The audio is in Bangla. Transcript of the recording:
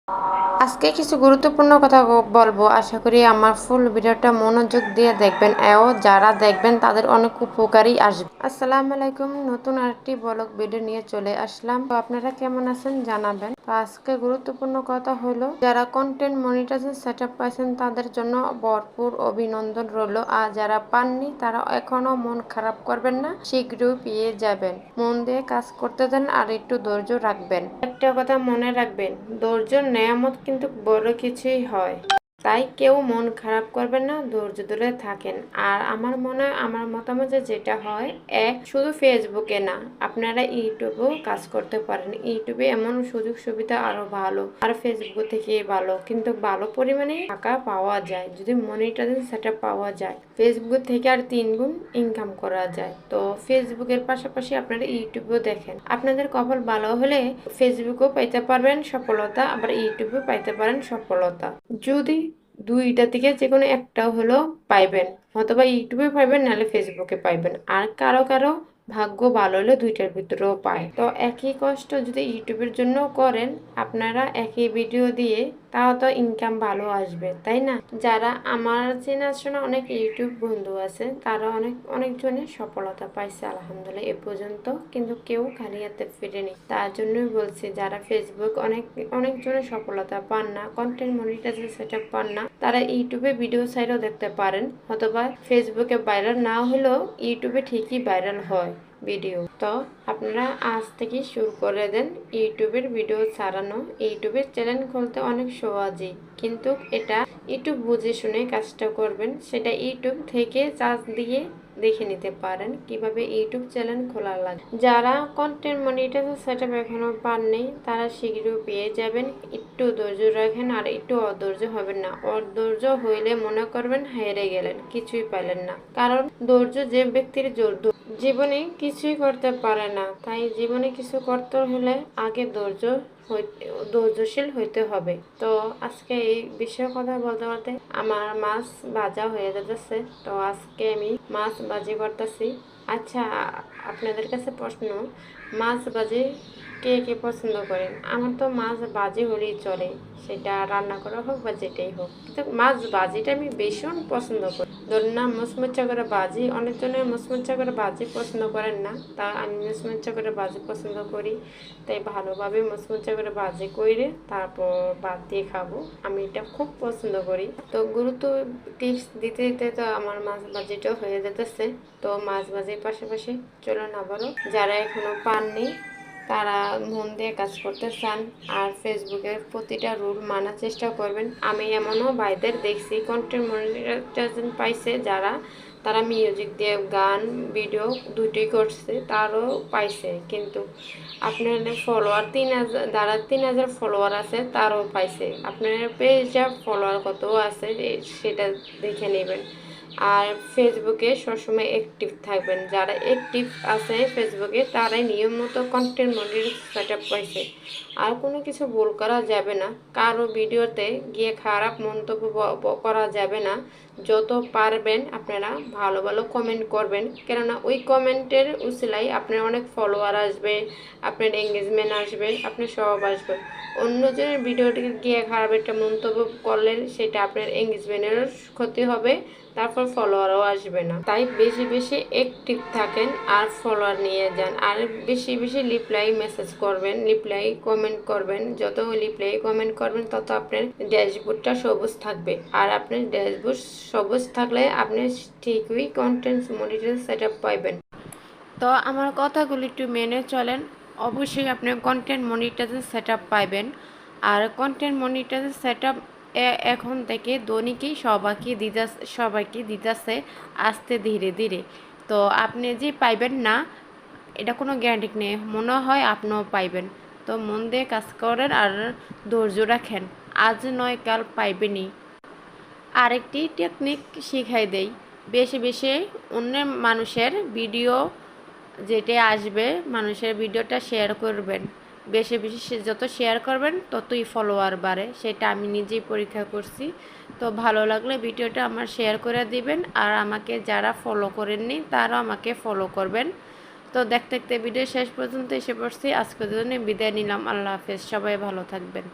আজকে কিছু গুরুত্বপূর্ণ কথা বলবো। আশা করি আমার ফুল ভিডিওটা মনোযোগ দিয়ে দেখবেন ও যারা দেখবেন তাদের অনেক উপকারী আসবে। আসসালামু আলাইকুম, নতুন আরেকটি ব্লগ ভিডিও নিয়ে চলে আসলাম। তো আপনারা কেমন আছেন জানাবেন। তো আজকে গুরুত্বপূর্ণ কথা হলো যারা কন্টেন্ট মনিটাইজেশন সেটআপ পাইছেন তাদের জন্য ভরপুর অভিনন্দন রইল। আর যারা পাননি তারা এখনো মন খারাপ করবেন না, শীঘ্রই পেয়ে যাবেন। মন দিয়ে কাজ করতে দেন আর একটু ধৈর্য রাখবেন। একটা কথা মনে রাখবেন, ধৈর্যের নেয়ামত কিন্তু বড় কিছুই হয়। তাই কেউ মন খারাপ করবেন না, ধৈর্য ধরে থাকেন। আর আমার মনে হয়, আমার মতামত যেটা হয়, শুধু ফেসবুকে না, আপনারা ইউটিউবেও কাজ করতে পারেন। ইউটিউবে এমন সুযোগ সুবিধা আরো ভালো, আর ফেসবুক থেকে ভালো, কিন্তু ভালো পরিমাণে টাকা পাওয়া যায় যদি মনিটাইজেশন সেটআপ পাওয়া যায়। ফেসবুক থেকে আর 3 গুণ ইনকাম করা যায়। তো ফেসবুকের পাশাপাশি আপনারা ইউটিউবেও দেখেন। আপনাদের কপাল ভালো হলে ফেসবুকেও পাইতে পারবেন সফলতা, আবার ইউটিউবেও পাইতে পারেন সফলতা। যদি দুইটা থেকে যে কোনো একটা হলেও পাইবেন, অথবা ইউটিউবে পাইবেন, নাহলে ফেসবুকে পাইবেন। আর কারো কারো ভাগ্য ভালো হলে দুইটার ভিতরেও পায়। তো একই কষ্ট যদি ইউটিউবের জন্য করেন, আপনারা একই ভিডিও দিয়ে, তাও তো ইনকাম ভালো আসবে, তাই না? যারা আমার চেনাশোনা অনেক ইউটিউব বন্ধু আছে, তারা অনেকজনের সফলতা পাইছে আলহামদুলিল্লাহ এ পর্যন্ত, কিন্তু কেউ খালি হাতে ফিরেনি। তার জন্যই বলছি, যারা ফেসবুক অনেকজনের সফলতা পান না, কন্টেন্ট মনিটাইজেশন সেটআপ পান না, তারা ইউটিউবে ভিডিও সাইডও দেখতে পারেন। অথবা ফেসবুকে ভাইরাল না হলেও ইউটিউবে ঠিকই ভাইরাল হয় ভিডিও। তো আপনারা আজ থেকে শুরু করে দেন ইউটিউবের ভিডিও ছাড়ানো। ইউটিউবের চ্যানেল খুলতে অনেক সহজই, কিন্তু এটা ইউটিউব বুঝে শুনে কাজটা করবেন। সেটা ইউটিউব থেকে চার্জ দিয়ে দেখে নিতে পারেন কিভাবে ইউটিউব চ্যানেল খোলা লাগে। যারা কন্টেন্ট মনিটাইজেশন সেটআপ এখনো পাননি, তারা শীঘ্রই পেয়ে যাবেন। একটু ধৈর্য রাখেন, আর একটু অধৈর্য হবেন না। অধৈর্য হইলে মনে করবেন হেরে গেলেন, কিছুই পাইলেন না। কারণ ধৈর্য যে ব্যক্তির জীবনে কিছুই করতে পারে না। তাই জীবনে কিছু করতে হলে আগে ধৈর্যশীল হইতে হবে। তো আজকে এই বিষয়ে কথা বলতে বলতে আমার মাছ ভাজা হয়ে যাচ্ছে। তো আজকে আমি মাছ ভাজি করতেছি। আচ্ছা, আপনাদের কাছে প্রশ্ন, মাছ ভাজি কে কে পছন্দ করেন? আমার তো মাছ ভাজি হলেই চলে, সেটা রান্না করা হোক বা যেটাই হোক, কিন্তু মাছ ভাজিটা আমি ভীষণ পছন্দ করি। ধরুন না, মুচমুচা করে ভাজি, অনেকজনের মুচমুচা করে ভাজি পছন্দ করেন না, তা আমি মুচমুচা করে ভাজি পছন্দ করি। তাই ভালোভাবে মুচমুচা করে ভাজি করে তারপর ভাত দিয়ে খাবো, আমি এটা খুব পছন্দ করি। তো গুরুত্ব টিপস দিতে দিতে তো আমার মাছ ভাজিটাও হয়ে যেতেছে। তো মাছ ভাজির পাশাপাশি চলুন আবারও, যারা এখনো পাননি তারা মন দিয়ে কাজ করতে চান আর ফেসবুকের প্রতিটা রুল মানার চেষ্টা করবেন। আমি এমনও ভাইদের দেখছি কন্টেন্ট মনিটাইজেশন পাইছে, তারা মিউজিক দিয়ে গান ভিডিও দুটোই করছে, তারও পাইছে। কিন্তু আপনার ফলোয়ার 3000, যারা 3000 ফলোয়ার আছে তারও পাইছে। আপনার পেজটা ফলোয়ার কত আছে সেটা দেখে নেবেন। আর ফেসবুকে সবসময় অ্যাক্টিভ থাকবেন। যারা অ্যাক্টিভ আছে ফেসবুকে, তারাই নিয়মিত কন্টেন্ট মনিটাইজেশন সেটআপ পাইছে। আর কোনো কিছু ভুল করা যাবে না, কারো ভিডিওতে গিয়ে খারাপ মন্তব্য করা যাবে না। যত পারবেন আপনারা ভালো ভালো কমেন্ট করবেন, কেননা ওই কমেন্টের উসিলায় আপনার অনেক ফলোয়ার আসবে, আপনার এঙ্গেজমেন্ট আসবে, আপনার সব আসবে। অন্যজনের ভিডিওটিকে গিয়ে খারাপ একটা মন্তব্য করলে সেটা আপনার এঙ্গেজমেন্টেরও ক্ষতি হবে, তারপর ফলোয়ারও আসবে না। তাই বেশি বেশি অ্যাক্টিভ থাকেন আর ফলোয়ার নিয়ে যান। আর বেশি বেশি রিপ্লাই মেসেজ করবেন, রিপ্লাই কমেন্ট করবেন। যত রিপ্লাই কমেন্ট করবেন তত আপনার ড্যাশবোর্ডটা সবুজ থাকবে। আর আপনার ড্যাশবোর্ড সবুজ থাকলে আপনি ঠিকই কন্টেন্ট মনিটাইজেশন সেটআপ পাইবেন। তো আমার কথাগুলি একটু মেনে চলেন, অবশ্যই আপনি কন্টেন্ট মনিটাইজেশন সেটআপ পাইবেন। আর কন্টেন্ট মনিটাইজেশন সেটআপ এখন থেকে দৈনিকই সবাইকে দিতেছে আস্তে ধীরে ধীরে। তো আপনি যে পাইবেন না এটা কোনো গ্যারান্টি নেই, মনে হয় আপনিও পাইবেন। তো মন দিয়ে কাজ করেন আর ধৈর্য রাখেন, আজ নয় কাল পাইবেনই। আরেকটি টেকনিক শিখাই দেই, বেশি বেশি অন্যের মানুষের ভিডিও যেটা আসবে, মানুষের ভিডিওটা শেয়ার করবেন। বেশি বেশি যত শেয়ার করবেন ততই ফলোয়ার বাড়ে, সেটা আমি নিজেই পরীক্ষা করছি। তো ভালো লাগলে ভিডিওটা আমার শেয়ার করে দিবেন। আর আমাকে যারা ফলো করেননি তারাও আমাকে ফলো করবেন। তো দেখতে দেখতে ভিডিও শেষ পর্যন্ত এসে পড়ছি। আজকের জন্য বিদায় নিলাম, আল্লাহ হাফেজ, সবাই ভালো থাকবেন।